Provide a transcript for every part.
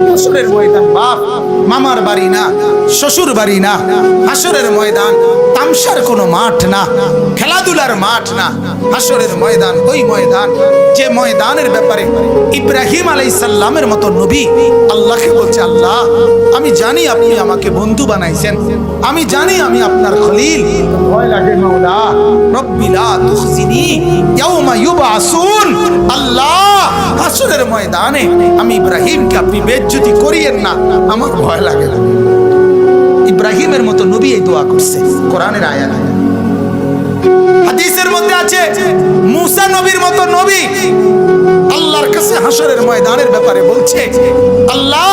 হাসরের ময়দান বাপ মামার বাড়ি না, শ্বশুর বাড়ি না। হাসরের ময়দান তামসার কোনো মাঠ না, খেলাধুলার মাঠ না। হাসরের ময়দান ওই ময়দান যে ময়দানের ব্যাপারে ইব্রাহিম আলাইহিস সালামের মতো নবী আল্লাহকে বলছে, আল্লাহ আমি জানি আপনি আমাকে বন্ধু বানাইছেন, আমি জানি আমি আপনার খলিল। ভয় লাগে মাওলা, রব্বি লা তুখজিনি ইয়াউমা ইউবআসুন। আল্লাহ হাসরের ময়দানে আমি ইব্রাহিমকে আপনি বেজ্জতি করিয়েন না, আমার ভয় লাগে। ইব্রাহিমের মতো নবী এই দোয়া করছে, কোরআনের আয়াত। হাদিসের মধ্যে আছে মুসা নবীর মতো নবী আল্লাহর কাছে হাসরের ময়দানের ব্যাপারে বলছে, আল্লাহ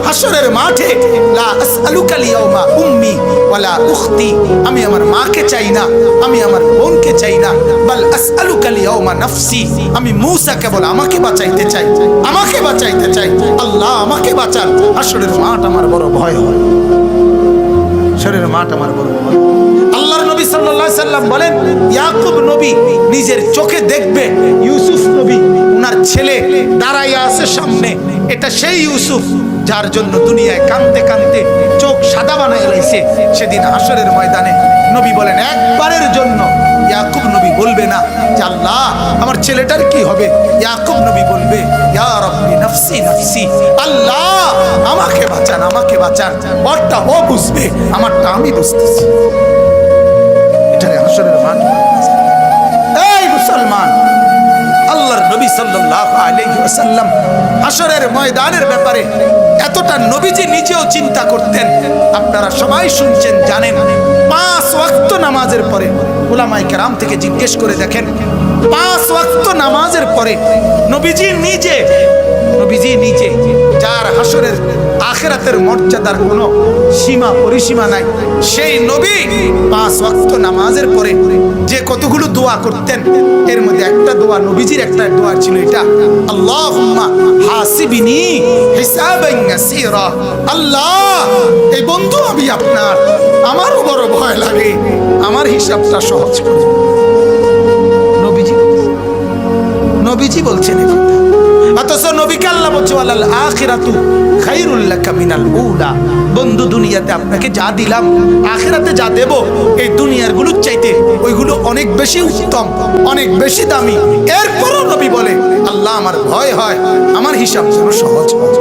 হাসরের মাঠে লা আসআলুকা লিয়াউমা উম্মি ওয়ালা উখতি, আমি আমার মাকে চাই না, আমি আমার বোনকে চাই না, বাল আসআলুকা লিয়াউমা নাফসি, আমি মুসা কেবল আমাকে বাঁচাইতে চাই, আমাকে বাঁচাইতে চাই। আল্লাহ আমাকে বাঁচান, হাসরের মাঠ আমার বড় ভয় হয়, হাসরের মাঠ আমার বড় ভয়। আল্লাহর নবী সাল্লাল্লাহু আলাইহি সাল্লাম বলেন, ইয়াকুব নবী নিজের চোখে দেখবে ইউসুফ নবী ওনার ছেলে দাঁড়াইয়া আছে সামনে, এটা সেই ইউসুফ যার জন্য দুনিয়ায় কাঁদতে কাঁদতে চোখ সাদা বানায় লাইছে। সেদিন হাসরের ময়দানে নবী বলেন, একবারের জন্য ইয়াকুব নবী বলবে না যে আল্লাহ আমার ছেলেটার কি হবে, ইয়াকুব নবী বলবে, ইয়া রাব্বি নাফসি নাফসি, আল্লাহ আমাকে বাঁচান, আমাকে বাঁচান। ওরটা ও বুঝবে, আমারটা আমি বুঝতেছি। এটারে হাসরের মাঠ। এই মুসলমান, আল্লাহর নবী সাল্লাল্লাহু আলাইহি ওয়াসাল্লাম হাসরের ময়দানের ব্যাপারে এতটা নবীজি নিজেও চিন্তা করতেন। আপনারা সবাই শুনছেন, জানেন, 5 ওয়াক্ত নামাজের পরে উলামায়ে কেরাম থেকে জিজ্ঞেস করে দেখেন, 5 ওয়াক্ত নামাজের পরে নবীজি নিজে যার হাসরের আখিরাতের মর্যাদার কোনো সীমা পরিসীমা নাই, সেই নবী 5 ওয়াক্ত নামাজের পরে যে কতগুলো দোয়া করতেন, এর মধ্যে একটা দোয়া নবীজির একটা দোয়া ছিল এটা, আল্লাহুম্মা হাসিবিনি হিসাবান ইয়াসীরা। আল্লাহ এই বন্ধু আমি আপনার, আমারও বড় ভয় লাগে, আমার হিসাবটা সহজ করে। নবীজি বলছেন এই কথা, অথচ নবীকে আল্লাহ বলছে ওয়ালাল আখিরাতু খায়রুল লাকা মিনাল উলা। বন্ধু দুনিয়াতে আপনাকে যা দিলাম, আখিরাতে যা দেব, এই দুনিয়ার গুলোর চাইতে ওইগুলো অনেক বেশি উত্তম, অনেক বেশি দামি। এরপরও নবী বলে, আল্লাহ আমার ভয় হয় আমার হিসাব যেন সহজ হয়।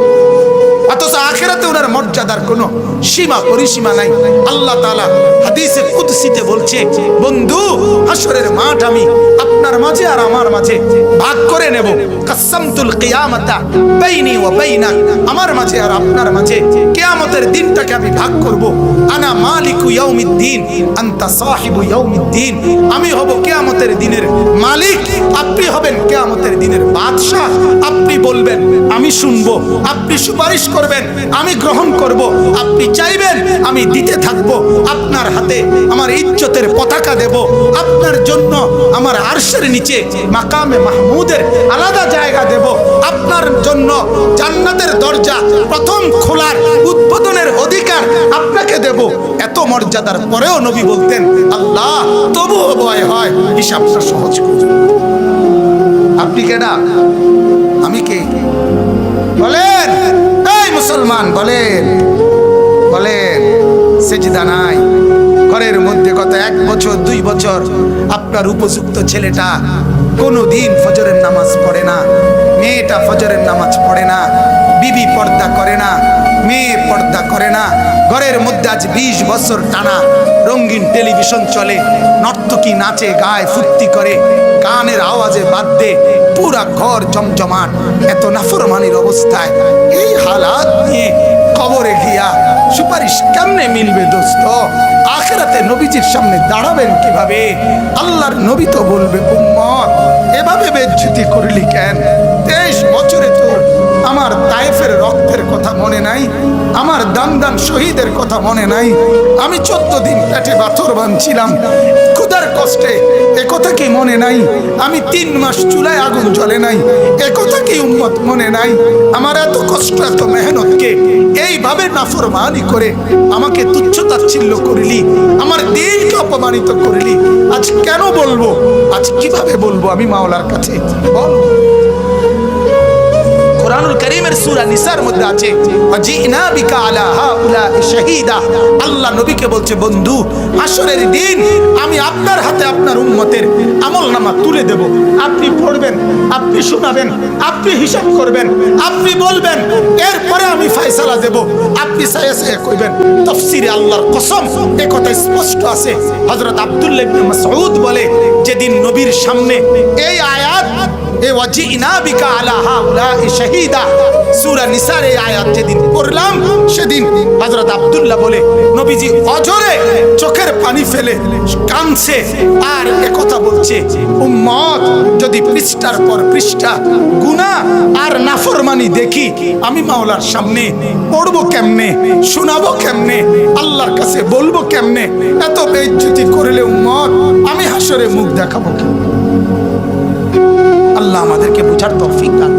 অথচ আখিরাতে ওনার মর্যাদার কোনো সীমা পরিসীমা নাই। আল্লাহ তাআলা হাদিসে কুদসিতে বলছে, বন্ধু হাসরের মাঠ আমি আপনার মাঝে আর আমার মাঝে ভাগ করে নেব। কাসামতুল কিয়ামাতা বাইনি ওয়া বাইনাক, আমার মাঝে আর আপনার মাঝে কিয়ামতের দিনটাকে আমি ভাগ করব। আনা মালিকু ইয়াউমিদ্দিন আনতা সাহিবু ইয়াউমিদ্দিন, আমি হব কিয়ামতের দিনের মালিক, আপনি হবেন কিয়ামতের দিনের বাদশা। আপনি বলবেন আমি শুনবো, আপনি সুপারিশ করবেন আমি গ্রহণ করব, আপনি চাইবেন আমি দিতে থাকব। আপনার হাতে আমার ইজ্জতের পতাকা দেব, আপনার জন্য আমার আরশের নিচে মাকামে মাহমুদের আলাদা জায়গা দেব, আপনার জন্য জান্নাতের দরজা প্রথম খোলার উদ্বোধনের অধিকার আপনাকে দেব। এত মর্যাদার পরেও নবী বলতেন, আল্লাহ তবুও ভয় হয়, হিসাবটা সহজ করুন। আপনি কেডা, আমি কে? বলেন এই মুসলমান, বলেন বলেন। সেজদা নাই ঘরের মধ্যে, গত 1 বছর 2 বছর আপনার উপযুক্ত ছেলেটা কোনোদিন ফজরের নামাজ পড়ে না, মেয়েটা ফজরের নামাজ পড়ে না, বিবি পর্দা করে না, মেয়ে পর্দা করে না। ঘরের মধ্যে আজ 20 বছর টানা রঙিন টেলিভিশন চলে, নর্তকী নাচে গায় ফুর্তি করে, গানের আওয়াজে বাদ্যে পুরা ঘর জমজমাট। এত নাফরমানির অবস্থায় এই হালাত নিয়ে কবরে গিয়া সুপারিশ কেমনে মিলবে দোস্ত? আখিরাতে নবীজির সামনে দাঁড়াবেন কিভাবে? আল্লাহর নবী তো বলবে, উম্মত এভাবে বেজ্জতি করলি কেন? 23 বছরে তোর আমার তায়েফের রক্তের কথা মনে নাই, আমার দান দান শহীদের কথা মনে নাই, আমি 14 দিন পেটে পাথর বাঁধছিলাম ক্ষুধার কষ্টে, একথা কি মনে নাই? আমি 3 মাস চুলায় আগুন জ্বলে নাই, একথা কি উম্মত মনে নাই? আমার এত কষ্ট এত মেহনতকে এইভাবে নাফরমানি করে আমাকে তুচ্ছ তাচ্ছিল্য করলি, আমার দিনকে অপমানিত করলি। আজ কেন বলবো, আজ কিভাবে বলবো আমি মাওলার কাছে? বল। কুরআনুল কারীমের সূরা নিসার মধ্যে আছে ওয়াজিনা বিকা আলা হাউলা শাহীদা। আল্লাহ নবীকে বলছে, বন্ধু হাসরের দিন আমি আপনার হাতে আপনার উম্মতের আমলনামা তুলে দেব। আপনি পড়বেন, আপনি শোনাবেন, আপনি হিসাব করবেন, আপনি বলবেন, এরপরে আমি ফয়সালা দেব। আপনি সায়া কইবেন। তাফসীরে আল্লাহর কসম এই কথা স্পষ্ট আছে। হযরত আব্দুল্লাহ ইবনে মাসউদ বলে, যেদিন নবীর সামনে এই আয়াত এ ওয়াজিনা বিকা আলা হাউলা শাহীদা সূরা নিসার এই আয়াত যেদিন পড়লাম, সেদিন হযরত আব্দুল্লাহ বলে নবীজি অজরে চোখের পানি ফেলে কাঁদছে আর একথা বলছে, উম্মত যদি পৃষ্ঠার পর পৃষ্ঠা গুনাহ আর নাফরমানি দেখি, আমি মাওলার সামনে পড়বো কেমনে, শোনাবো কেমনে, আল্লাহর কাছে বলবো কেমনে? এত বেইজ্জতি করলে উম্মত আমি হাসরে মুখ দেখাবো কি? আল্লাহ আমাদেরকে বুঝার তৌফিক দান।